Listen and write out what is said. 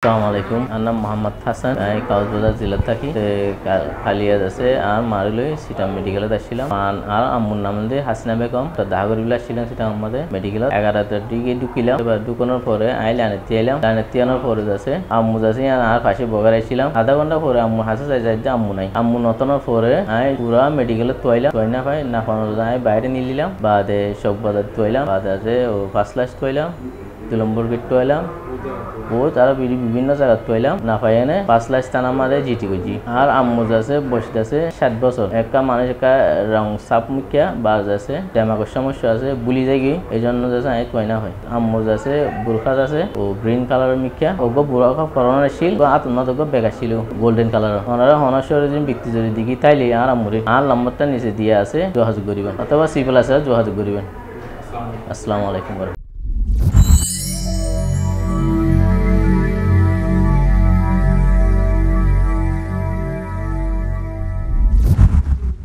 আসসালামাইকুম আমার নাম মোহাম্মদ হাসান কক্সবাজার জেলা থাকি খালিয়াজ আছে আর মারিলই সিটা মেডিকেলত আসছিলাম আর আম্মুর নাম দিয়ে হাসিনা বেগম তো দাগরবিল আসছিলাম সেটা আমাদের মেডিকেলত 11টার দিকে ঢুকিলাম এবার ঢুকানোর পরে লাইনেতে এলাম লাইনেতে আনার পরে যাচ্ছে আম্মু যাচ্ছে আর পাশে বগার আসছিলাম আধা ঘন্টা পরে আম্মু হাসে যাই যে আম্মু নাই আম্মু নতনের পরে পুরা মেডিকেলত তোয়াইলাম তোয়াই না পাই না পানো বাইরে নিয়ে নিলাম বাদে সব বাজার তোয়াইলাম বাদে আছে ও 5 লাখ তোয়াইলাম 2 নম্বর গেট তোয়াইলাম ও তারা বিভিন্ন জায়গা তোয়াইলাম না পাই এনে 5 লাখ স্থান আমাদের জিটি করছি আর আম্মু যাচ্ছে বসে আছে 7 বছর একটা মানুষ একটা রং সাপ মুখিয়া বাজ আছে ডেমাগের সমস্যা আছে বুলি যাই এই জন্য যাচ্ছে আমি তোয়াই না হয় আম্মু যাচ্ছে বুরখা আছে ও গ্রিন কালারের মিখিয়া ওগো বুড়াকা করোনা ছিল আত্মনাথ বেগা ছিল গোল্ডেন কালার ওনারা হনসর ব্যক্তি যদি দেখি তাইলে আর আম্মুরে আর নম্বরটা নিচে দিয়ে আছে যোগাযোগ করিবেন অথবা সিভিল আছে যোগাযোগ করিবেন। আসসালামু আলাইকুম।